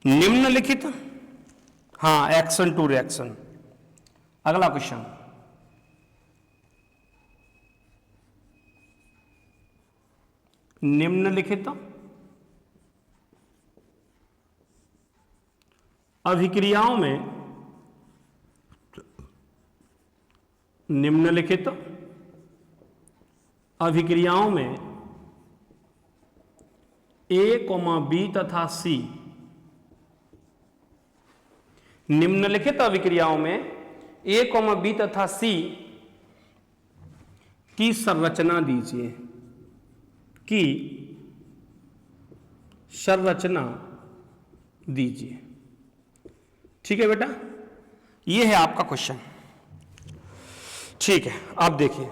निम्नलिखित, हाँ action to reaction. अगला क्वेश्चन, निम्नलिखित अभिक्रियाओं में, निम्नलिखित अभिक्रियाओं में A, B तथा C, निम्नलिखित अभिक्रियाओं में A, B तथा C की संरचना दीजिए, की संरचना दीजिए। ठीक है बेटा, ये है आपका क्वेश्चन। ठीक है, अब देखिए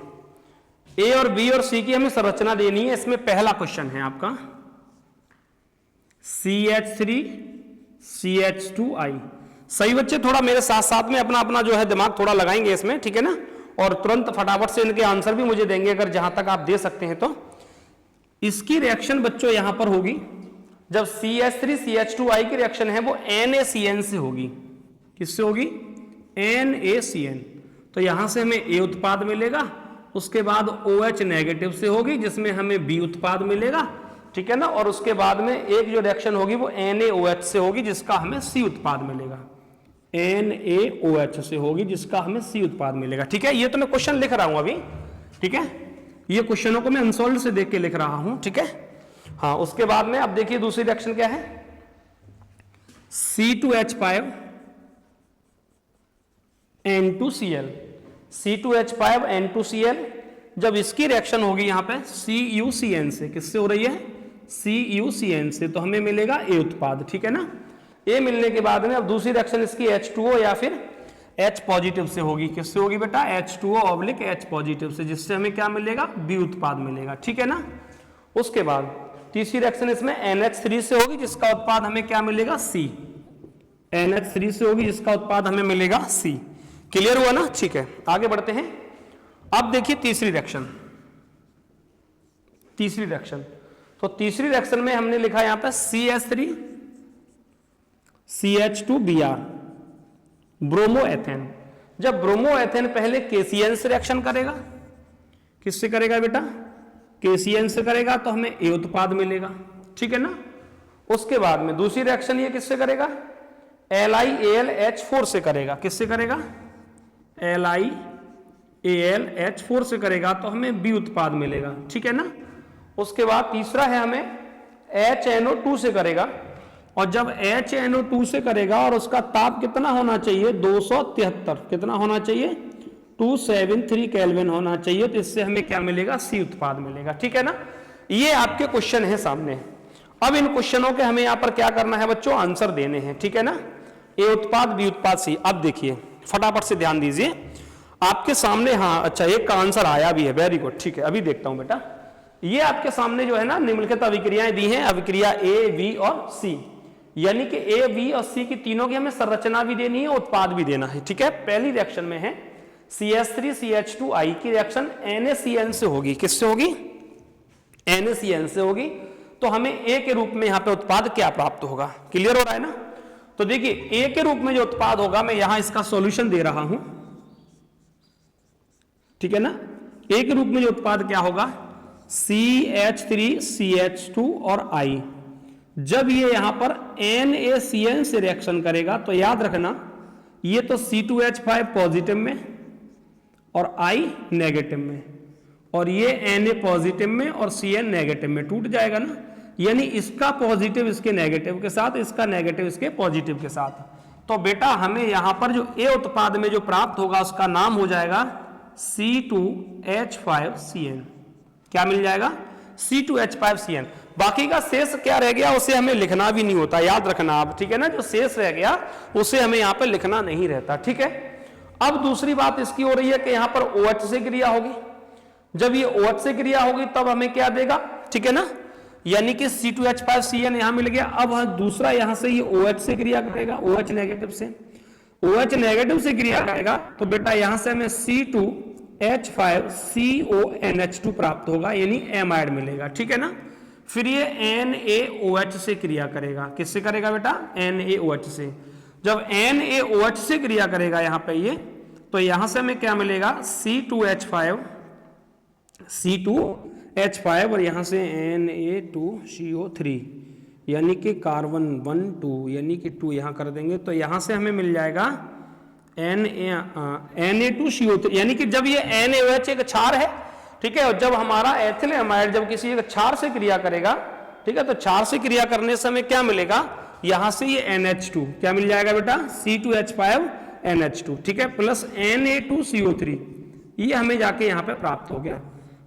ए और बी और सी की हमें संरचना देनी है। इसमें पहला क्वेश्चन है आपका CH3 CH2I। सही बच्चे, थोड़ा मेरे साथ साथ में अपना अपना जो है दिमाग थोड़ा लगाएंगे इसमें, ठीक है ना, और तुरंत फटाफट से इनके आंसर भी मुझे देंगे अगर जहां तक आप दे सकते हैं तो। इसकी रिएक्शन बच्चों यहां पर होगी, जब CH3 CH2I की रिएक्शन है वो NaCN से होगी। किससे होगी? NaCN। तो यहां से हमें A उत्पाद मिलेगा, उसके बाद OH नेगेटिव से होगी जिसमें हमें B उत्पाद मिलेगा, ठीक है ना, और उसके बाद में एक जो रिएक्शन होगी वो NaOH से होगी जिसका हमें C उत्पाद मिलेगा। NaOH से होगी जिसका हमें C उत्पाद मिलेगा। ठीक है, ये तो मैं क्वेश्चन लिख रहा हूं अभी, ठीक है, ये क्वेश्चनों को मैं अनसॉल्व से देख के लिख रहा हूं, ठीक है। हाँ, उसके बाद में अब देखिए दूसरी रिएक्शन क्या है, C2H5 N2Cl, C2H5 N2Cl, जब इसकी रिएक्शन होगी यहां पे CuCN से, किससे हो रही है? CuCN से, तो हमें मिलेगा A उत्पाद, ठीक है ना। A मिलने के बाद में अब दूसरी रिएक्शन इसकी H2O या फिर H पॉजिटिव से होगी। किससे होगी बेटा? H2O ऑब्लिक H पॉजिटिव से, जिससे हमें क्या मिलेगा? B उत्पाद मिलेगा, ठीक है ना। उसके बाद तीसरी रिएक्शन इसमें NH3 से होगी जिसका उत्पाद हमें क्या मिलेगा? C। NH3 से होगी जिसका उत्पाद हमें मिलेगा C। क्लियर हुआ ना? ठीक है, आगे बढ़ते हैं। अब देखिए तीसरी रिएक्शन, तीसरी रिएक्शन, तो तीसरी रिएक्शन में हमने लिखा यहां पर CH3 CH2Br ब्रोमोएथेन। जब ब्रोमोएथेन पहले KCN से रिएक्शन करेगा, किससे करेगा बेटा? KCN से करेगा, तो हमें A उत्पाद मिलेगा, ठीक है ना। उसके बाद में दूसरी रिएक्शन ये किससे करेगा? LiAlH4 से करेगा। किससे करेगा? LiAlH4 से करेगा, तो हमें B उत्पाद मिलेगा, ठीक है ना। उसके बाद तीसरा है हमें HNO2 से करेगा, और जब HNO2 से करेगा और उसका ताप कितना होना चाहिए? 273। कितना होना चाहिए? 273 केल्विन होना चाहिए, तो इससे हमें क्या मिलेगा? C उत्पाद मिलेगा, ठीक है ना। ये आपके क्वेश्चन है सामने। अब इन क्वेश्चनों के हमें यहाँ पर क्या करना है बच्चों? आंसर देने हैं, ठीक है ना। A उत्पाद, B उत्पाद, C। अब देखिए फटाफट से ध्यान दीजिए आपके सामने। हाँ अच्छा, एक का आंसर आया भी है, वेरी गुड, ठीक है, अभी देखता हूं बेटा। ये आपके सामने जो है ना निम्नलिखित अभिक्रियाएं दी हैं, अभिक्रिया A, B और C, यानी कि A, B और C की तीनों की हमें संरचना भी देनी है, उत्पाद भी देना है, ठीक है। पहली रिएक्शन में है CH3 CH2I की रिएक्शन NaCN से होगी। किससे होगी? NaCN से होगी, तो हमें A के रूप में यहां पे उत्पाद क्या प्राप्त होगा? क्लियर हो रहा है ना। तो देखिए A के रूप में जो उत्पाद होगा, मैं यहां इसका सॉल्यूशन दे रहा हूं, ठीक है ना। A के रूप में जो उत्पाद क्या होगा? CH3 CH2 और I। जब ये यहां पर NaCN से रिएक्शन करेगा, तो याद रखना ये तो C2H5 पॉजिटिव में और I नेगेटिव में, और ये Na पॉजिटिव में और CN नेगेटिव में टूट जाएगा ना, यानी इसका पॉजिटिव इसके नेगेटिव के साथ, इसका नेगेटिव इसके पॉजिटिव के साथ। तो बेटा हमें यहां पर जो A उत्पाद में जो प्राप्त होगा उसका नाम हो जाएगा C2H5CN। क्या मिल जाएगा? C2H5CN। बाकी का शेष क्या रह गया उसे हमें लिखना भी नहीं होता, याद रखना आप, ठीक है ना। जो शेष रह गया उसे हमें यहां पर लिखना नहीं रहता, ठीक है। अब दूसरी बात इसकी हो रही है कि यहां पर OH से क्रिया होगी। जब ये OH से क्रिया होगी तब हमें क्या देगा? ठीक है ना, यानी कि C2H5CN यहां मिल गया। अब दूसरा यहां से ये OH से क्रिया करेगा, OH नेगेटिव से, OH नेगेटिव से क्रिया करेगा, तो बेटा यहां से हमें C2H5CONH2 प्राप्त होगा, यानी एमाइड मिलेगा, ठीक है ना। फिर ये NaOH से क्रिया करेगा। किससे करेगा बेटा? NaOH से। जब NaOH से क्रिया करेगा यहाँ पे ये, तो यहां से हमें क्या मिलेगा? C2H5 और यहां से Na2CO3, यानी कि कार्बन 1 2, यानी कि 2 यहां कर देंगे तो यहां से हमें मिल जाएगा Na2CO3, यानी कि जब ये NaOH एक क्षार है, ठीक है, और जब हमारा एथिल एमाइड जब किसी एक क्षार से क्रिया करेगा, ठीक है, तो क्षार से क्रिया करने से हमें क्या मिलेगा? यहां से ये NH2 क्या मिल जाएगा बेटा? C2H5NH2, ठीक है, प्लस Na2CO3, ये हमें जाके यहां पे प्राप्त हो गया।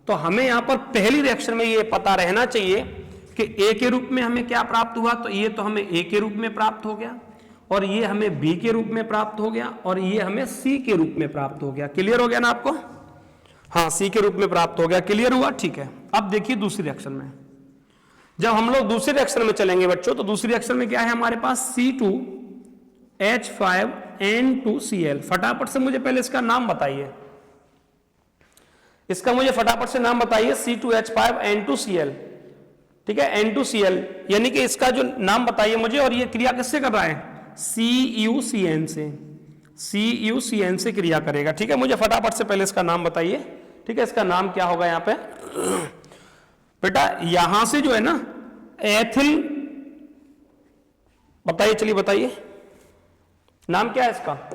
तो हमें यहां पर पहली रिएक्शन में ये पता रहना चाहिए कि A के रूप में हमें क्या प्राप्त हुआ, तो ये तो हमें A के रूप में प्राप्त हो गया, और ये हमें B के रूप में प्राप्त हो गया, और ये हमें C के रूप में प्राप्त हो गया। क्लियर हो गया ना आपको? हाँ, C के रूप में प्राप्त हो गया। क्लियर हुआ? ठीक है। अब देखिए दूसरी रिएक्शन में, जब हम लोग दूसरी रिएक्शन में चलेंगे बच्चों, तो दूसरी रिएक्शन में क्या है हमारे पास? C2H5N2Cl। फटाफट से मुझे पहले इसका नाम बताइए, इसका मुझे फटाफट से नाम बताइए। C2H5N2Cl, ठीक है, N2Cl, यानी कि इसका जो नाम बताइए मुझे, और ये क्रिया किससे कर रहा है? CuCN से, CuCN से क्रिया करेगा। ठीक है, मुझे फटाफट से पहले इसका नाम बताइए। ठीक है, इसका नाम क्या होगा यहाँ पे बेटा? यहां से जो है ना एथिल, बताइए, चलिए बताइए, नाम क्या है इसका?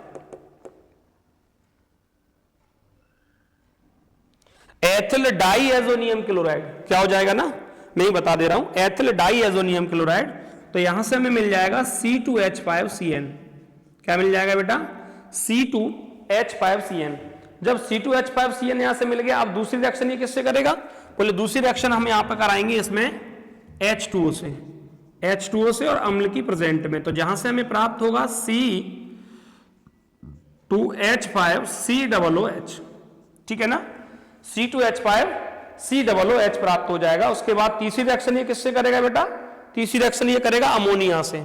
Ethyl diazonium chloride. क्या हो जाएगा ना, मैं ही बता दे रहा हूं, एथिल डाईएजोनियम क्लोराइड। तो यहां से हमें मिल जाएगा C2H5CN। क्या मिल जाएगा बेटा? C2H5CN। जब C2H5CN यहां से मिल गया, अब दूसरी रिएक्शन ये किससे करेगा? बोले दूसरी रिएक्शन हम यहां पर कराएंगे इसमें H2O से, H2O से और अम्ल की प्रेजेंट में। तो जहां से हमें प्राप्त होगा C2H5COOH, ठीक है ना, C2H5COOH प्राप्त हो जाएगा। उसके बाद तीसरी रिएक्शन ये किससे करेगा बेटा? तीसरी रिएक्शन ये करेगा अमोनिया से।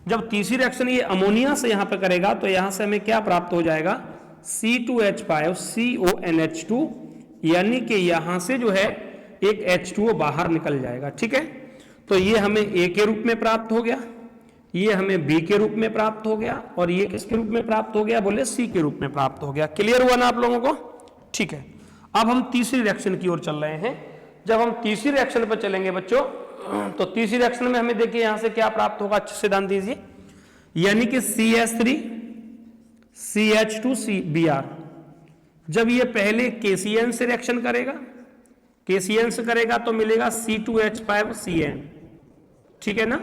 जब तीसरी रिएक्शन ये अमोनिया से यहां पे करेगा, तो यहां से हमें क्या प्राप्त हो जाएगा? C2H5CONH2, यानी कि यहां से जो है एक H2O बाहर निकल जाएगा। ठीक है, तो ये हमें A के रूप में प्राप्त हो गया, ये हमें B के रूप में प्राप्त हो गया, और ये किसके रूप में प्राप्त हो गया? बोले C के रूप में प्राप्त हो गया। क्लियर हुआ ना आप लोगों को? ठीक है, अब हम तीसरी रिएक्शन की ओर चल रहे हैं। जब हम तीसरी रिएक्शन पर चलेंगे बच्चों, तो तीसरी रिएक्शन में हमें देखिए यहां से क्या प्राप्त होगा, अच्छे से ध्यान दीजिए, यानी कि CH3CH2Br। जब ये पहले KCN से रिएक्शन करेगा, KCN से करेगा तो मिलेगा C2H5CN, ठीक है ना,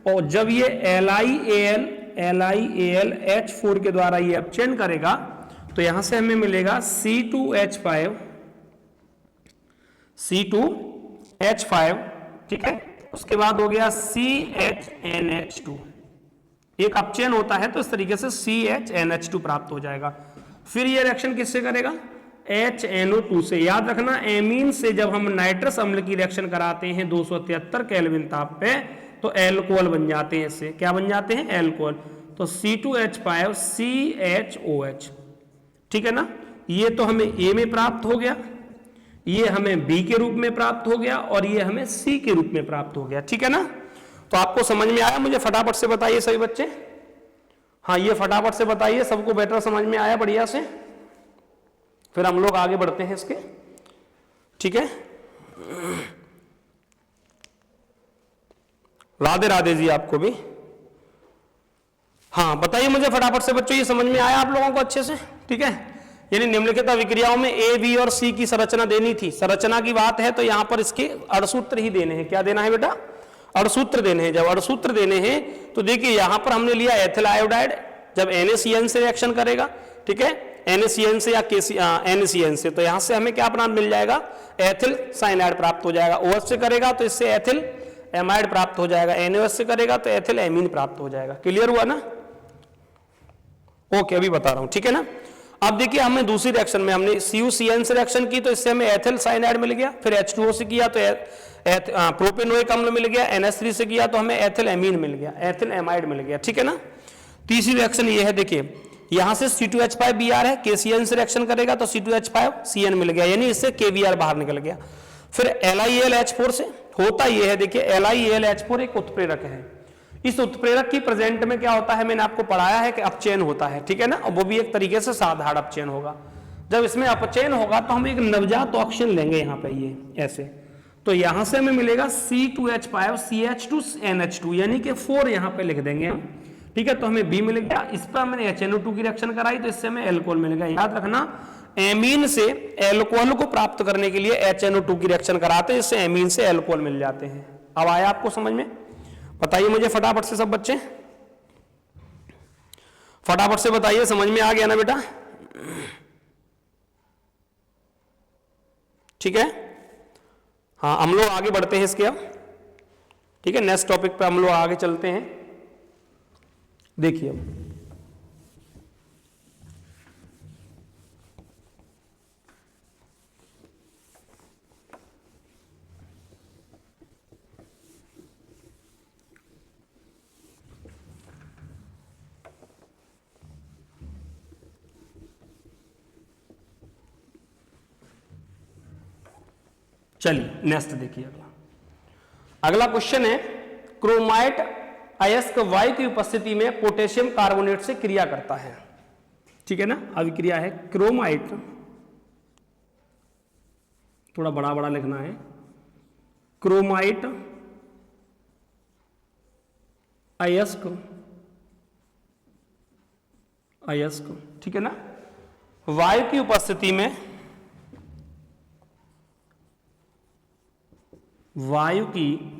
और जब ये LiAlH4 के द्वारा ये अपचयन करेगा, तो यहां से हमें मिलेगा C2H5, ठीक है, उसके बाद हो गया CHNH2, एक अपचयन होता है तो इस तरीके से CHNH2 प्राप्त हो जाएगा। फिर ये रिएक्शन किससे करेगा? HNO2 से। याद रखना, एमीन से जब हम नाइट्रस अम्ल की रिएक्शन कराते हैं 273 केल्विन ताप पे, तो एल्कोहल बन जाते हैं। इससे क्या बन जाते हैं? एल्कोहल। तो C2H5CHOH, ठीक है ना, ये तो हमें A में प्राप्त हो गया, ये हमें B के रूप में प्राप्त हो गया, और ये हमें C के रूप में प्राप्त हो गया। ठीक है ना, तो आपको समझ में आया? मुझे फटाफट से बताइए सभी बच्चे। हाँ, ये फटाफट से बताइए, सबको बेटर समझ में आया? बढ़िया से। फिर हम लोग आगे बढ़ते हैं इसके। ठीक है, राधे राधे जी आपको भी। हाँ, बताइए मुझे फटाफट से बच्चों, ये समझ में आया आप लोगों को अच्छे से? ठीक है, यानी निम्नलिखित अभिक्रियाओं में A, B और C की संरचना देनी थी। संरचना की बात है तो यहां पर इसके अणुसूत्र ही देने हैं। क्या देना है बेटा? अणुसूत्र देने हैं। जब अणुसूत्र देने हैं तो देखिए यहां पर हमने लिया एथिल आयोडाइड, जब NaCN से रिएक्शन करेगा, ठीक है, NaCN से या NaCN से, तो यहां से हमें क्या प्राप्त मिल जाएगा? एथिल साइनाइड प्राप्त हो जाएगा। OH से करेगा तो इससे एथिल एमाइड प्राप्त हो जाएगा, NaOH से करेगा तो एथिल एमीन प्राप्त हो जाएगा। क्लियर हुआ ना? ओके, अभी बता रहा हूं, ठीक है ना। अब देखिए हमने दूसरी रिएक्शन में हमने CuCN से रिएक्शन की, तो इससे हमें एथिल साइनाइड मिल गया। फिर H2O से किया तो प्रोपेनोइक अम्ल मिल गया। NH3 से किया तो हमें एथिल एमीन मिल गया, एथिल एमाइड मिल गया। ठीक है ना। तीसरी रिएक्शन ये है, देखिए यहां से C2H5Br है, KCN से रिएक्शन करेगा तो C2H5CN मिल गया, यानी इससे KBr बाहर निकल गया। फिर LiAlH4 से होता ये है, देखिए LiAlH4 एक उत्प्रेरक है। इस उत्प्रेरक की प्रेजेंट में क्या होता है, मैंने आपको पढ़ाया है कि अपचयन होता है, ठीक है ना, और वो भी एक तरीके से साधारण अपचयन होगा। जब इसमें अपचयन होगा तो हम एक नवजात ऑक्सीजन लेंगे यहाँ पे, ये ऐसे, तो यहां से हमें मिलेगा C2H5 CH2NH2, यानी कि 4 यहाँ पे लिख देंगे हम, ठीक है। तो हमें B मिल गया। इस पर मैंने HNO2 की रिएक्शन कराई तो इससे हमें एल्कोहल मिलेगा। याद रखना, एमीन से एल्कोहल को प्राप्त करने के लिए HNO2 की रिएक्शन कराते हैं, इससे एमीन से एल्कोहल मिल जाते हैं। अब आया आपको समझ में? बताइए मुझे फटाफट से सब बच्चे, फटाफट से बताइए, समझ में आ गया ना बेटा? ठीक है, हाँ हम लोग आगे बढ़ते हैं इसके अब, ठीक है। नेक्स्ट टॉपिक पे हम लोग आगे चलते हैं। देखिए अब चलिए नेक्स्ट देखिए, अगला क्वेश्चन है, क्रोमाइट अयस्क वायु की उपस्थिति में पोटेशियम कार्बोनेट से क्रिया करता है, ठीक है ना। अभिक्रिया है क्रोमाइट, थोड़ा बड़ा बड़ा लिखना है, क्रोमाइट अयस्क ठीक है ना, वायु की उपस्थिति में, वायु की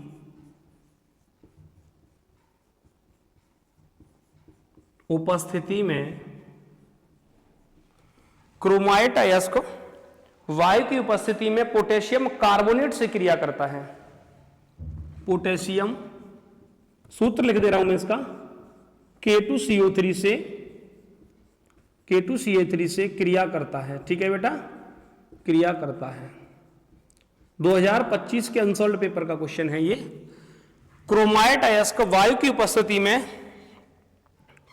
उपस्थिति में क्रोमाइट अयस्क वायु की उपस्थिति में पोटेशियम कार्बोनेट से क्रिया करता है। पोटेशियम, सूत्र लिख दे रहा हूं मैं इसका, K2CO3 से क्रिया करता है, ठीक है बेटा, क्रिया करता है। 2025 के अनसॉल्व्ड पेपर का क्वेश्चन है ये। क्रोमाइट अयस्क वायु की उपस्थिति में,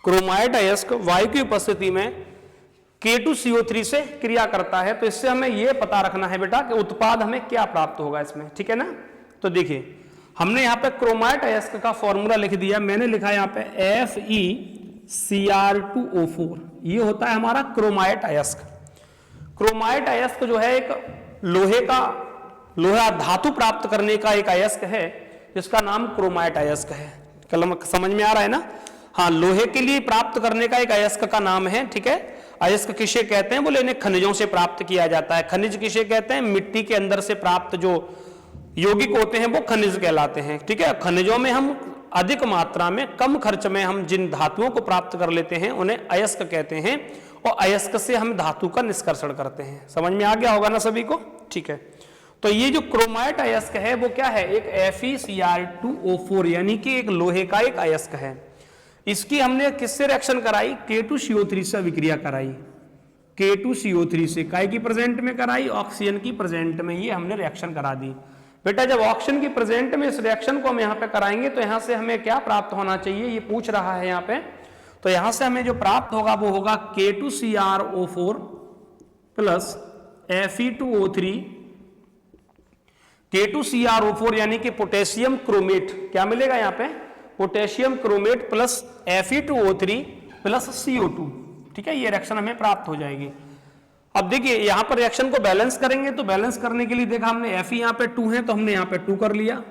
क्रोमाइट अयस्क वायु की उपस्थिति में K2CO3 से क्रिया करता है। तो इससे हमें यह पता रखना है बेटा कि उत्पाद हमें क्या प्राप्त होगा इसमें, ठीक है ना। तो देखिए हमने यहां पे क्रोमाइट अयस्क का फॉर्मूला लिख दिया, मैंने लिखा यहां पे FeCr2O4, ये होता है हमारा क्रोमाइट अयस्क। क्रोमाइट अयस्क जो है एक लोहा धातु प्राप्त करने का एक अयस्क है, जिसका नाम क्रोमाइट अयस्क है। कलम समझ में आ रहा है ना? हाँ, लोहे के लिए प्राप्त करने का एक अयस्क का नाम है, ठीक है। अयस्क किसे कहते हैं? बोले इन्हें खनिजों से प्राप्त किया जाता है। खनिज किसे कहते हैं? मिट्टी के अंदर से प्राप्त जो यौगिक होते हैं वो खनिज कहलाते हैं, ठीक है। खनिजों में हम अधिक मात्रा में कम खर्च में हम जिन धातुओं को प्राप्त कर लेते हैं उन्हें अयस्क कहते हैं, और अयस्क से हम धातु का निष्कर्षण करते हैं। समझ में आ गया होगा ना सभी को? ठीक है। तो ये जो क्रोमाइट अयस्क है वो क्या है? एक FeCr2O4, यानी कि एक लोहे का एक अयस्क है। इसकी हमने किससे रिएक्शन कराई? K2CO3 से अभिक्रिया कराई। K2CO3 से काय की प्रेजेंट में कराई? ऑक्सीजन की प्रेजेंट में ये हमने रिएक्शन करा दी। बेटा जब ऑक्सीजन की प्रेजेंट में इस रिएक्शन को हम यहाँ पे कराएंगे तो यहाँ से हमें क्या प्राप्त होना चाहिए, ये पूछ रहा है यहाँ पे। तो यहाँ से हमें जो प्राप्त होगा वो होगा K2CrO4 प्लस Fe2O3, K2CrO4 यानी कि पोटेशियम क्रोमेट, क्या मिलेगा यहाँ पे? Potassium chromate plus Fe2O3 plus CO2, ठीक है। ये रिएक्शन हमें प्राप्त हो जाएगी। अब देखिए यहां पर रिएक्शन को बैलेंस करेंगे, तो बैलेंस करने के लिए देखा हमने Fe यहाँ पे 2 है तो हमने यहाँ पे 2 कर लिया।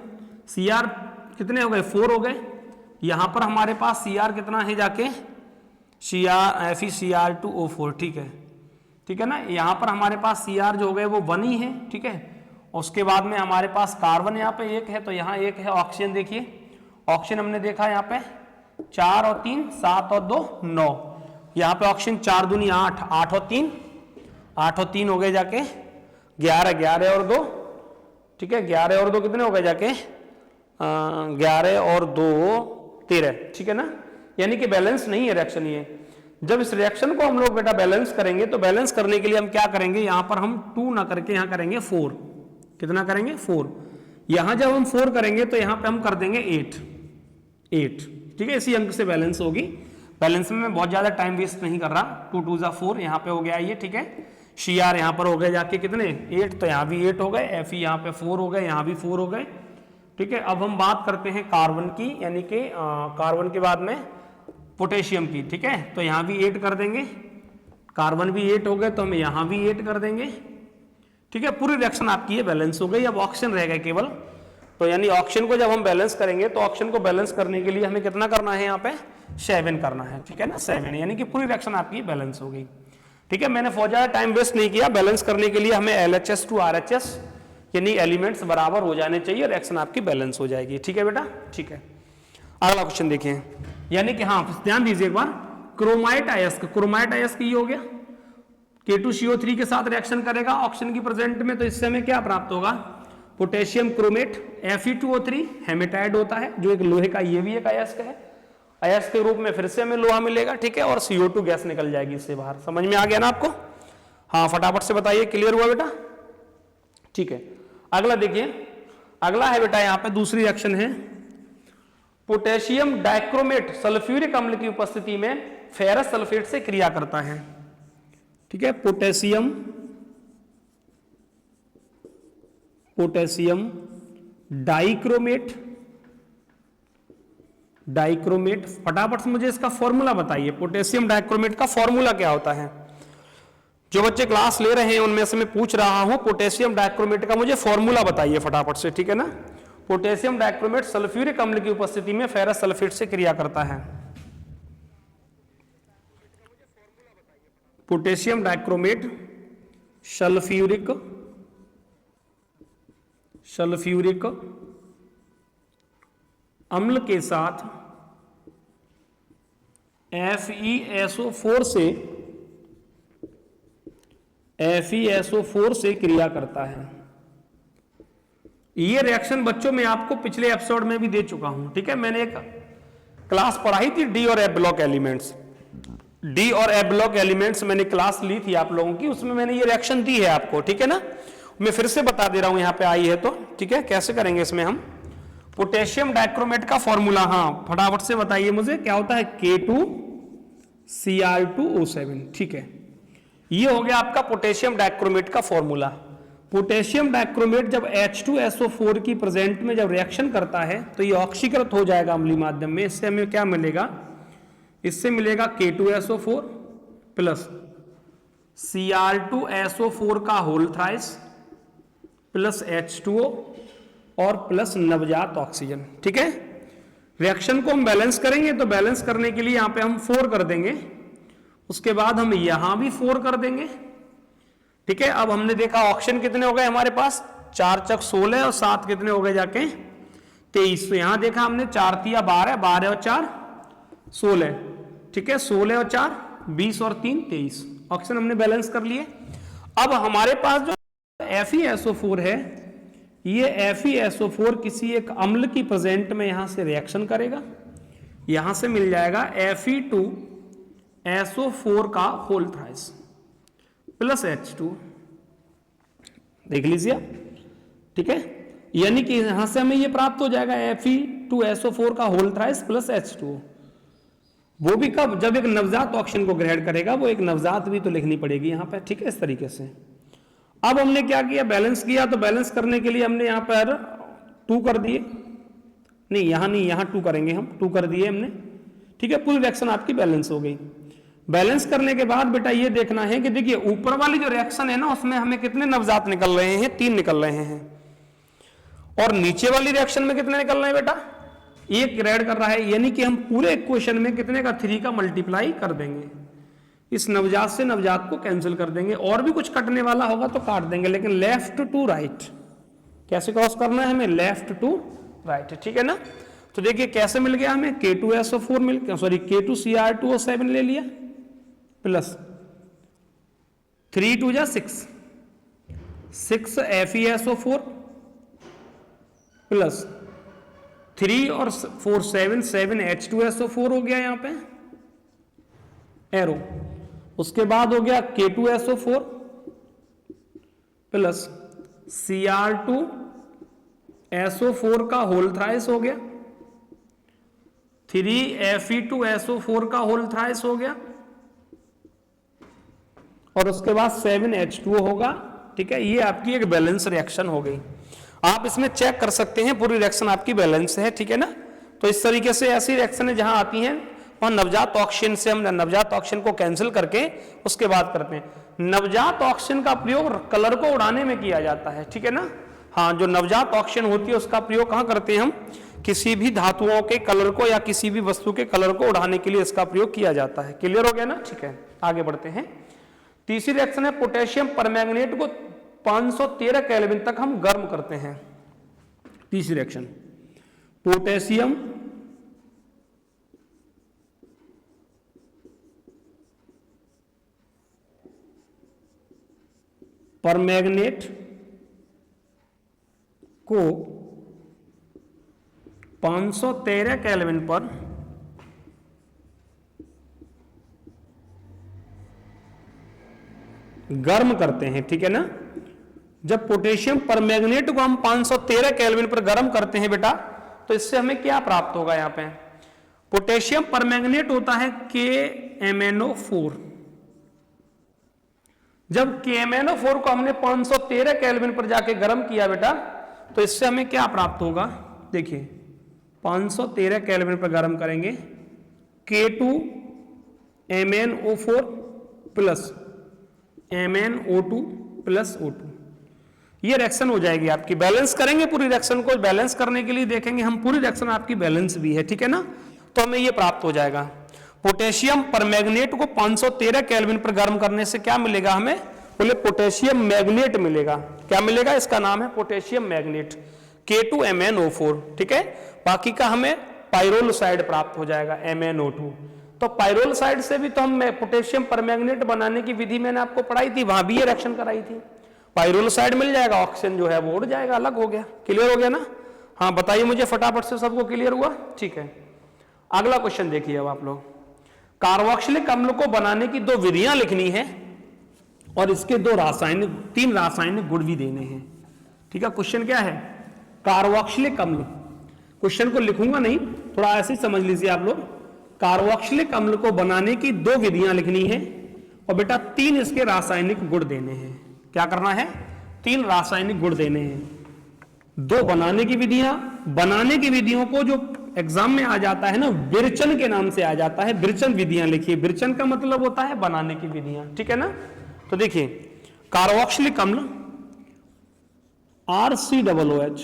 Cr कितने हो गए? 4 हो गए। यहां पर हमारे पास Cr कितना है जाके? FeCr2O4, ठीक है, ठीक है ना। यहां पर हमारे पास Cr जो हो गए वो 1 ही है, ठीक है। उसके बाद में हमारे पास कार्बन यहाँ पे 1 है, तो यहाँ 1 है। ऑक्सीजन देखिए, ऑक्सीजन हमने देखा यहाँ पे 4 और 3 7 और 2 9, यहाँ पे ऑक्सीजन 4 दूनी 8, 8 और 3 हो गए जाके 11, 11 और 2, ठीक है। 11 और 2 कितने हो गए जाके? 11 और 2 13, ठीक है ना। यानी कि बैलेंस नहीं है रिएक्शन ये। जब इस रिएक्शन को हम लोग बेटा बैलेंस करेंगे तो बैलेंस करने के लिए हम क्या करेंगे? यहाँ पर हम 2 ना करके यहाँ करेंगे 4। कितना करेंगे? 4। यहां जब हम 4 करेंगे तो यहां पे हम कर देंगे 8, ठीक है। इसी अंक से बैलेंस होगी। बैलेंस में मैं बहुत ज्यादा टाइम वेस्ट नहीं कर रहा। 2 2 4 यहाँ पे हो गया ये, ठीक है। Cr यहाँ पर हो गए जाके कितने? 8, तो यहाँ भी 8 हो गए। Fe यहाँ पे 4 हो गए, यहाँ भी 4 हो गए, ठीक है, अब हम बात करते हैं कार्बन की, यानी कि कार्बन के बाद में पोटेशियम की। ठीक है, तो यहां भी 8 कर देंगे, कार्बन भी 8 हो गए तो हम यहां भी 8 कर देंगे। ठीक है, पूरी रिएक्शन आपकी ये बैलेंस हो गई। अब ऑक्सीजन रह गए केवल, तो यानी ऑक्सीजन को जब हम बैलेंस करेंगे तो ऑक्सीजन को बैलेंस करने के लिए हमें कितना करना है, यहाँ पे 7 करना है। ठीक है ना, 7, यानी कि पूरी रिएक्शन आपकी बैलेंस हो गई। ठीक है, मैंने बहुत ज्यादा टाइम वेस्ट नहीं किया। बैलेंस करने के लिए हमें LHS to RHS यानी एलिमेंट्स बराबर हो जाने चाहिए, रिएक्शन आपकी बैलेंस हो जाएगी। ठीक है बेटा, ठीक है। अगला क्वेश्चन देखिए, यानी कि हाँ ध्यान दीजिए एक बार, क्रोमाइट अयस्क, क्रोमाइट अयस्क ये हो गया, K2CO3 के साथ रिएक्शन करेगा ऑक्सीजन की प्रेजेंट में, तो इससे हमें क्या प्राप्त होगा, पोटेशियम क्रोमेट Fe2O3 हेमेटाइड होता है, जो एक लोहे का ये भी एक अयस्क है, अयस्क के रूप में फिर से हमें लोहा मिलेगा। ठीक है, और CO2 गैस निकल जाएगी इससे बाहर। समझ में आ गया ना आपको? हाँ फटाफट से बताइए, क्लियर हुआ बेटा? ठीक है, अगला देखिए, अगला है बेटा यहां पे दूसरी रिएक्शन है, पोटेशियम डाइक्रोमेट सल्फ्यूरिक अम्ल की उपस्थिति में फेरस सल्फेट से क्रिया करता है। ठीक है, पोटेशियम डाइक्रोमेट, फटाफट से मुझे इसका फॉर्मूला बताइए, पोटेशियम डाइक्रोमेट का फॉर्मूला क्या होता है? जो बच्चे क्लास ले रहे हैं उनमें से मैं पूछ रहा हूं, पोटेशियम डाइक्रोमेट का मुझे फॉर्मूला बताइए फटाफट से। ठीक है ना, पोटेशियम डाइक्रोमेट सल्फ्यूरिक अम्ल की उपस्थिति में फेरस सल्फेट से क्रिया करता है। पोटेशियम डाइक्रोमेट सल्फ्यूरिक अम्ल के साथ FeSO4 से क्रिया करता है। ये रिएक्शन बच्चों में आपको पिछले एपिसोड में भी दे चुका हूं। ठीक है, मैंने एक क्लास पढ़ाई थी डी और एफ ब्लॉक एलिमेंट्स, डी और एफ ब्लॉक एलिमेंट्स मैंने क्लास ली थी आप लोगों की, उसमें मैंने ये रिएक्शन दी है आपको। ठीक है ना, मैं फिर से बता दे रहा हूं, यहां पे आई है तो। ठीक है, कैसे करेंगे इसमें हम, पोटेशियम डाइक्रोमेट का फॉर्मूला, हाँ फटाफट से बताइए मुझे, क्या होता है, K2Cr2O7। ठीक है, ये हो गया आपका पोटेशियम डाइक्रोमेट का फॉर्मूला। पोटेशियम डाइक्रोमेट जब H2SO4 की प्रेजेंट में जब रिएक्शन करता है तो ये ऑक्सीकृत हो जाएगा अम्लीय माध्यम में। इससे हमें क्या मिलेगा, इससे मिलेगा K2SO4 प्लस Cr2SO4 का होल थ्राइस प्लस H2O और प्लस नवजात ऑक्सीजन। ठीक है, रिएक्शन को हम बैलेंस करेंगे, तो बैलेंस करने के लिए यहां पे हम 4 कर देंगे, उसके बाद हम यहां भी 4 कर देंगे। ठीक है, अब हमने देखा ऑक्सीजन कितने हो गए हमारे पास, 4 चक 16 और 7 कितने हो गए जाके 23। तो यहां देखा हमने 4 तिया 12, 12 और 4 16। ठीक है, 16 और 4 20 और 3 23, ऑक्सीजन हमने बैलेंस कर लिए। अब हमारे पास जो FeSO4 है, ये FeSO4 किसी एक अम्ल की प्रेजेंट में यहां से रिएक्शन करेगा, यहां से मिल जाएगा Fe2SO4 का होल थ्राइस प्लस H2, देख लीजिए। ठीक है, यानी कि यहां से हमें ये प्राप्त हो जाएगा Fe2SO4 का होल थ्राइस प्लस H2। वो भी कब, जब एक नवजात ऑक्सीजन को ग्रहण करेगा, वो एक नवजात भी तो लिखनी पड़ेगी यहां पर। ठीक है, इस तरीके से। अब हमने क्या किया, बैलेंस किया, तो बैलेंस करने के लिए हमने यहां पर 2 कर दिए, नहीं यहां 2 करेंगे हम, 2 कर दिए हमने। ठीक है, पूरी रिएक्शन आपकी बैलेंस हो गई। बैलेंस करने के बाद बेटा ये देखना है कि देखिए ऊपर वाली जो रिएक्शन है ना, उसमें हमें कितने नवजात निकल रहे हैं, 3 निकल रहे हैं, और नीचे वाली रिएक्शन में कितने निकल रहे हैं बेटा, 1 ऐड कर रहा है, यानी कि हम पूरे इक्वेशन में कितने का 3 का मल्टीप्लाई कर देंगे, इस नवजात से नवजात को कैंसिल कर देंगे, और भी कुछ कटने वाला होगा तो काट देंगे, लेकिन लेफ्ट टू राइट कैसे क्रॉस करना है हमें, लेफ्ट टू राइट। ठीक है ना, तो देखिए कैसे मिल गया हमें, K2SO4 मिल गया, सॉरी K2Cr2O7 ले लिया, प्लस 3 2 जा 6 FeSO4 प्लस 3 और 4 7 H2SO4 हो गया यहां पे एरो, उसके बाद हो गया K2SO4 प्लस Cr2SO4 का होल थ्राइस हो गया, 3 Fe2SO4 का होल थ्राइस हो गया, और उसके बाद 7 H2O होगा। ठीक है, ये आपकी एक बैलेंस रिएक्शन हो गई। आप इसमें चेक कर सकते हैं पूरी रिएक्शन आपकी बैलेंस है, ठीक है ना। तो इस तरीके से ऐसी रिएक्शनें जहां आती हैं और नवजात ऑक्सीजन से हम नवजात ऑक्सीजन को कैंसिल करके उसके बाद करते हैं। नवजात ऑक्सीजन का प्रयोग कलर को उड़ाने में किया जाता है, ठीक है ना। हाँ, जो नवजात ऑक्सीजन होती है उसका प्रयोग कहां करते हैं हम, किसी भी धातुओं के कलर को या किसी भी वस्तु के कलर को उड़ाने के लिए इसका प्रयोग किया जाता है। क्लियर हो गया ना, ठीक है। आगे बढ़ते हैं। तीसरी रिएक्शन है पोटेशियम परमैंगनेट को 513 केल्विन तक हम गर्म करते हैं। तीसरी रिएक्शन पोटेशियम परमैंगनेट को 513 केल्विन पर गर्म करते हैं, ठीक है ना। जब पोटेशियम परमैंगनेट को हम 513 केल्विन पर गर्म करते हैं बेटा, तो इससे हमें क्या प्राप्त होगा। यहां पे पोटेशियम परमैंगनेट होता है KMnO4। जब KMnO4 को हमने 513 केल्विन पर जाके गर्म किया बेटा, तो इससे हमें क्या प्राप्त होगा। देखिए 513 केल्विन पर गर्म करेंगे K2MnO4 plus MnO2 plus O2, ये रिएक्शन हो जाएगी आपकी। बैलेंस करेंगे पूरी रिएक्शन को, बैलेंस करने के लिए देखेंगे हम पूरी रिएक्शन आपकी बैलेंस भी है, ठीक है ना। तो हमें ये प्राप्त हो जाएगा। पोटेशियम परमैंगनेट को 513 केल्विन पर गर्म करने से क्या मिलेगा हमें, बोले पोटेशियम मैग्नेट मिलेगा। क्या मिलेगा, इसका नाम है पोटेशियम मैग्नेट K2MnO4, ठीक है। बाकी का हमें पाइरोल साइड प्राप्त हो जाएगा MnO2। तो पाइरोल साइड से भी तो हम पोटेशियम परमैंगनेट बनाने की विधि मैंने आपको पढ़ाई थी, वहां भी ये रिएक्शन कराई थी। पाइरोल साइड मिल जाएगा, ऑक्सीजन जो है वो उड़ जाएगा, अलग हो गया। क्लियर हो गया ना। हाँ बताइए मुझे फटाफट से, सबको क्लियर हुआ, ठीक है। अगला क्वेश्चन देखिए अब आप लोग। कार्बोक्सिलिक अम्ल को बनाने की 2 विधियां लिखनी है और इसके 3 रासायनिक गुण भी देने हैं, ठीक है। क्वेश्चन क्या है, कार्बोक्सिलिक अम्ल। क्वेश्चन को लिखूंगा नहीं, थोड़ा ऐसे ही समझ लीजिए आप लोग। कार्बोक्सिलिक अम्ल को बनाने की 2 विधियां लिखनी है और बेटा 3 इसके रासायनिक गुण देने हैं। क्या करना है, 3 रासायनिक गुण देने हैं। 2 बनाने की विधियां, बनाने की विधियों को जो एग्जाम में आ जाता है ना, विरचन के नाम से आ जाता है। विरचन विधियां लिखिए, विरचन का मतलब होता है बनाने की विधियां, ठीक है ना। तो देखिए कार्बोक्सिलिक अम्ल RCOOH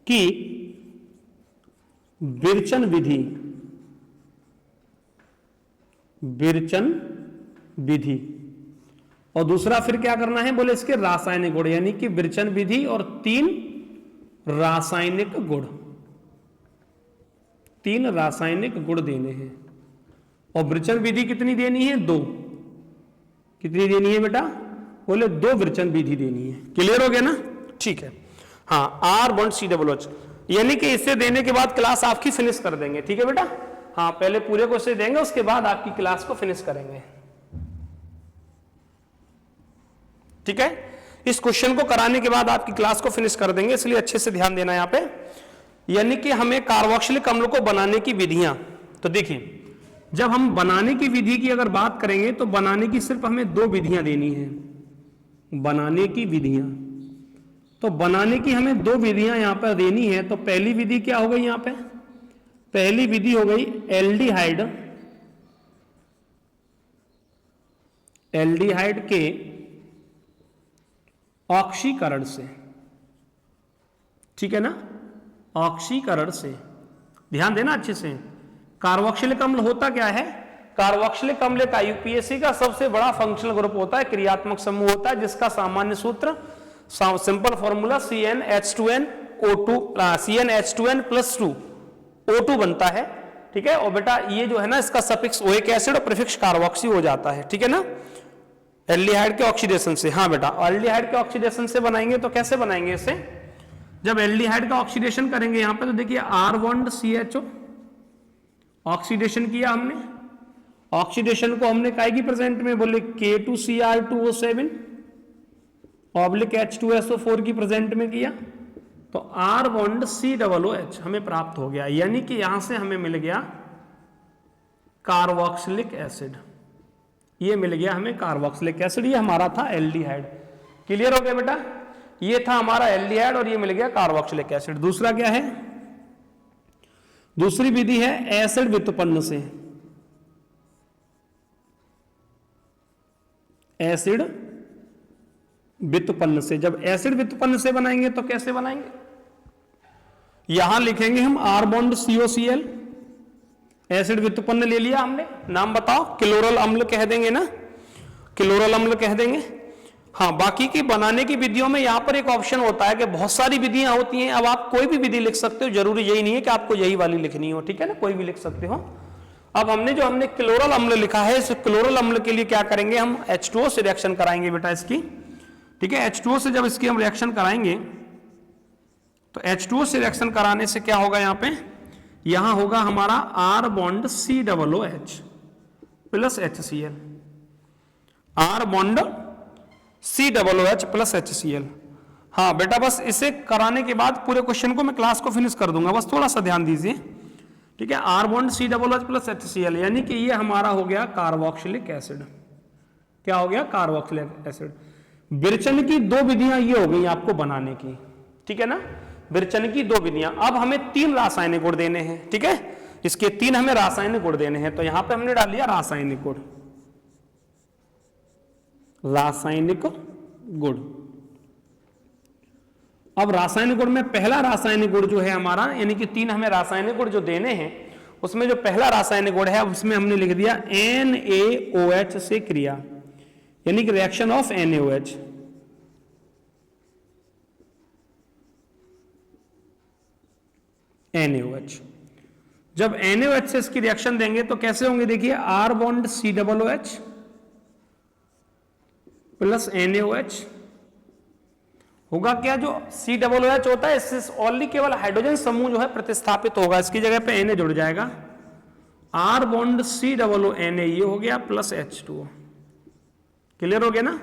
की विरचन विधि, विरचन विधि, और दूसरा फिर क्या करना है, बोले इसके रासायनिक गुण, यानी कि विरचन विधि और 3 रासायनिक गुण, 3 रासायनिक गुण देने हैं। और विरचन विधि कितनी देनी है, 2। कितनी देनी है बेटा, बोले 2 विरचन विधि देनी है। क्लियर हो गया ना, ठीक है। हाँ R1COOH, यानी कि इसे देने के बाद क्लास आपकी फिनिश कर देंगे, ठीक है बेटा। हाँ पहले पूरे को इसे देंगे, उसके बाद आपकी क्लास को फिनिश करेंगे, ठीक है। इस क्वेश्चन को कराने के बाद आपकी क्लास को फिनिश कर देंगे, इसलिए अच्छे से ध्यान देना यहां पे। यानी कि हमें कार्बोक्सिलिक अम्ल को बनाने की विधियां, तो देखिए जब हम बनाने की विधि की अगर बात करेंगे तो बनाने की सिर्फ हमें 2 विधियां देनी है। बनाने की विधियां, तो बनाने की हमें 2 विधियां यहां पर देनी है। तो पहली विधि क्या हो गई, यहां पे पहली विधि हो गई एल्डिहाइड, एल्डिहाइड के ऑक्सीकरण से, ठीक है ना, ऑक्सीकरण से। ध्यान देना अच्छे से। कार्बोक्सिलिक अम्ल होता क्या है, कार्बोक्सिलिक अम्ल का यूपीएससी का सबसे बड़ा फंक्शनल ग्रुप होता है, क्रियात्मक समूह होता है, जिसका सामान्य सूत्र, सिंपल फॉर्मूला CnH2n+2 O2 बनता है, ठीक है। और बेटा ये जो है ना, इसका सफिक्स ओइक एसिड और प्रीफिक्स कार्बोक्सी हो जाता है, ठीक है ना, एल्डिहाइड के ऑक्सीडेशन से। हाँ बेटा एल्डिहाइड के ऑक्सीडेशन से बनाएंगे, तो कैसे बनाएंगे इसे, जब एल्डिहाइड का ऑक्सीडेशन करेंगे यहां पे, तो देखिए R1CHO ऑक्सीडेशन किया हमने, ऑक्सीडेशन को हमने काय की प्रेजेंट में, बोले K2Cr2O7 H2SO4 की प्रेजेंट में किया, तो R1COOH हमें प्राप्त हो गया। यानी कि यहां से हमें मिल गया कार्बोक्सिलिक एसिड, ये मिल गया हमें कार्बोक्सिलिक एसिड, ये हमारा था एल्डिहाइड। क्लियर हो गया बेटा। ये था हमारा एल्डिहाइड और ये मिल गया कार्बोक्सिलिक एसिड। दूसरा क्या है, दूसरी विधि है एसिड व्युत्पन्न से। एसिड व्युत्पन्न से, जब एसिड व्युत्पन्न से बनाएंगे तो कैसे बनाएंगे, यहां लिखेंगे हम R बॉन्ड COCl, एसिड व्युत्पन्न ले लिया हमने, नाम बताओ, क्लोरल अम्ल कह देंगे ना, क्लोरल अम्ल कह देंगे। हाँ, बाकी की बनाने की विधियों में यहां पर एक ऑप्शन होता है कि बहुत सारी विधियां होती हैं, अब आप कोई भी विधि लिख सकते हो, जरूरी यही नहीं है कि आपको यही वाली लिखनी हो, ठीक है ना, कोई भी लिख सकते हो। अब हमने क्लोरल अम्ल लिखा है, इस क्लोरल अम्ल के लिए क्या करेंगे, हम H2O से रिएक्शन कराएंगे बेटा इसकी, ठीक है। H2O से जब इसकी हम रिएक्शन कराएंगे तो H2O से रिएक्शन कराने से क्या होगा, यहां होगा हमारा R bond COOH plus HCl, R bond COOH plus HCl। हाँ बेटा, बस इसे कराने के बाद पूरे क्वेश्चन को मैं क्लास को फिनिश कर दूंगा, बस थोड़ा सा ध्यान दीजिए, ठीक है। R bond COOH plus HCl, यानी कि ये हमारा हो गया कार्बोक्सिलिक एसिड। क्या हो गया, कार्बोक्सिलिक एसिड। विरचन की दो विधियां ये हो गई आपको बनाने की, ठीक है ना, विरचन की दो विधियां। अब हमें 3 रासायनिक गुण देने हैं, ठीक है, इसके 3 हमें रासायनिक गुण देने हैं, तो यहां पे हमने डाल दिया रासायनिक गुण, रासायनिक गुण। अब रासायनिक गुण में पहला रासायनिक गुण जो है हमारा, यानी कि 3 हमें रासायनिक गुण जो देने हैं, उसमें जो पहला रासायनिक गुण है उसमें हमने लिख दिया NaOH से क्रिया, यानी कि रिएक्शन ऑफ NaOH। NaOH, जब NaOH से इसकी रिएक्शन देंगे तो कैसे होंगे, देखिए R bond COOH plus NaOH होगा क्या, जो COOH होता है इससे ओनली केवल हाइड्रोजन समूह जो है प्रतिस्थापित होगा, इसकी जगह पे Na जुड़ जाएगा, R बॉन्ड COONA ये हो गया प्लस H2O। क्लियर हो गया ना,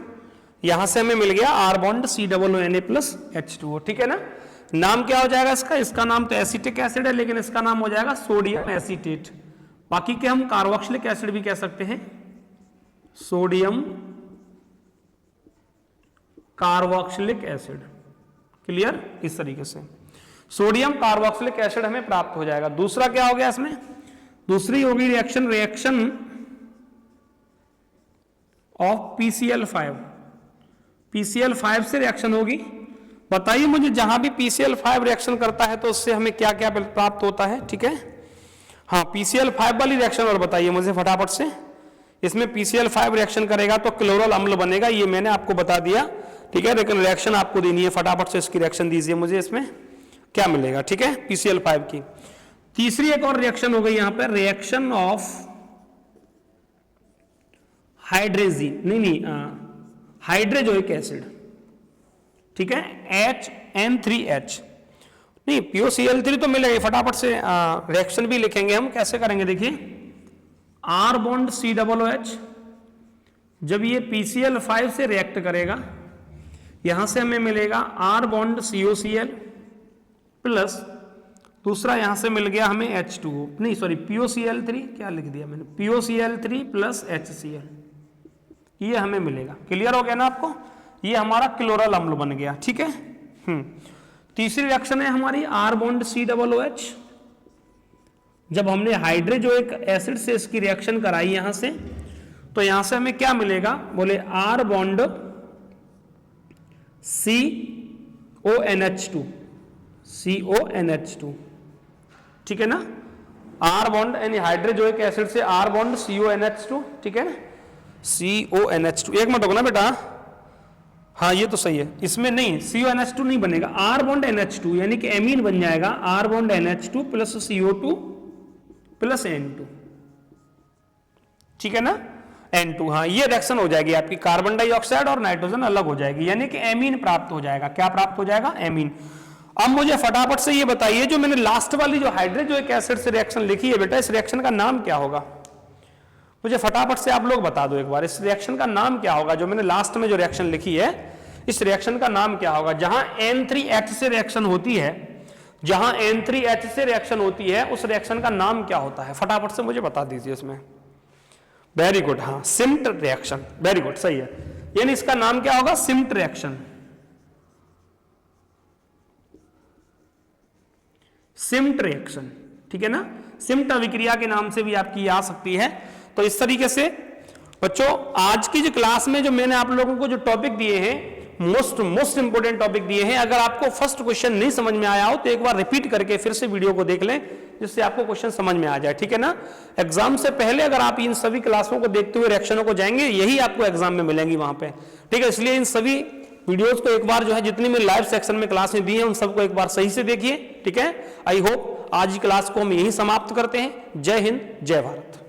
यहां से हमें मिल गया R bond COONA plus H2O, ठीक है ना। नाम क्या हो जाएगा इसका, इसका नाम तो एसिटिक एसिड है, लेकिन इसका नाम हो जाएगा सोडियम एसीटेट। बाकी के हम कार्बोक्सिलिक एसिड भी कह सकते हैं, सोडियम कार्बोक्सिलिक एसिड। क्लियर, इस तरीके से सोडियम कार्बोक्सिलिक एसिड हमें प्राप्त हो जाएगा। दूसरा क्या हो गया इसमें, दूसरी होगी रिएक्शन ऑफ PCl5, PCl5 से रिएक्शन होगी। बताइए मुझे, जहां भी PCl5 रिएक्शन करता है तो उससे हमें क्या क्या प्राप्त होता है, ठीक है। हाँ, PCl5 वाली रिएक्शन और बताइए मुझे फटाफट से। इसमें PCl5 रिएक्शन करेगा तो क्लोरल अम्ल बनेगा, ये मैंने आपको बता दिया, ठीक है, लेकिन रिएक्शन आपको देनी है, फटाफट से इसकी रिएक्शन दीजिए मुझे, इसमें क्या मिलेगा, ठीक है, PCl5 की। तीसरी एक और रिएक्शन हो गई यहां पर, रिएक्शन ऑफ हाइड्रोजोइक एसिड, ठीक है, HN3H, नहीं POCl3 तो मिलेगा, फटाफट से रिएक्शन भी लिखेंगे हम, कैसे करेंगे देखिए, R बॉन्ड COOH, जब ये PCl5 से रिएक्ट करेगा, यहां से हमें मिलेगा R बॉन्ड COCl प्लस दूसरा यहां से मिल गया हमें H2O, नहीं सॉरी POCl3, क्या लिख दिया मैंने, POCl3 प्लस HCl, ये हमें मिलेगा। क्लियर हो गया ना आपको, ये हमारा क्लोरल अम्ल बन गया, ठीक है। तीसरी रिएक्शन है हमारी R बॉन्ड COOH, जब हमने हाइड्रोजोइक एसिड से इसकी रिएक्शन कराई यहां से, तो यहां से हमें क्या मिलेगा, बोले R बॉन्ड CONH2, ठीक है ना, R बॉन्ड यानी हाइड्रोजोइक एसिड से R बॉन्ड CONH2, ठीक है ना, CONH2। एक मिनट होगा ना बेटा, हाँ ये तो सही है, इसमें नहीं CONH2 नहीं बनेगा, R बॉन्ड NH2 यानी कि एमीन बन जाएगा, R bond NH2 plus CO2 plus N2, ठीक है ना, N2। हाँ, ये रिएक्शन हो जाएगी आपकी, कार्बन डाइऑक्साइड और नाइट्रोजन अलग हो जाएगी, यानी कि एमीन प्राप्त हो जाएगा। क्या प्राप्त हो जाएगा, एमीन। अब मुझे फटाफट से ये बताइए, जो मैंने लास्ट वाली जो हाइड्रोजोइक एसिड से रिएक्शन लिखी है बेटा, इस रिएक्शन का नाम क्या होगा, मुझे फटाफट से आप लोग बता दो एक बार, इस रिएक्शन का नाम क्या होगा, जो मैंने लास्ट में जो रिएक्शन लिखी है, इस रिएक्शन का नाम क्या होगा, जहां N3H से रिएक्शन होती है, जहां N3H से रिएक्शन होती है, उस रिएक्शन का नाम क्या होता है, फटाफट से मुझे बता दीजिए इसमें। वेरी गुड, हाँ सिम्ट रिएक्शन, वेरी गुड, सही है, यानी इसका नाम क्या होगा, सिम्ट रिएक्शन, सिम्ट रिएक्शन, ठीक है ना, सिम्ट अभिक्रिया के नाम से भी आपकी आ सकती है। तो इस तरीके से बच्चों आज की जो क्लास में जो मैंने आप लोगों को जो टॉपिक दिए हैं, मोस्ट इंपोर्टेंट टॉपिक दिए हैं, अगर आपको फर्स्ट क्वेश्चन नहीं समझ में आया हो तो एक बार रिपीट करके फिर से वीडियो को देख लें, जिससे आपको क्वेश्चन समझ में आ जाए, ठीक है ना। एग्जाम से पहले अगर आप इन सभी क्लासों को देखते हुए रिएक्शनों को जाएंगे, यही आपको एग्जाम में मिलेंगी वहां पे, ठीक है। इसलिए इन सभी वीडियोस को एक बार जो है जितनी में लाइव सेक्शन में क्लास में दी है उन सबको एक बार सही से देखिए, ठीक है। आई होप आज की क्लास को हम यही समाप्त करते हैं। जय हिंद, जय भारत।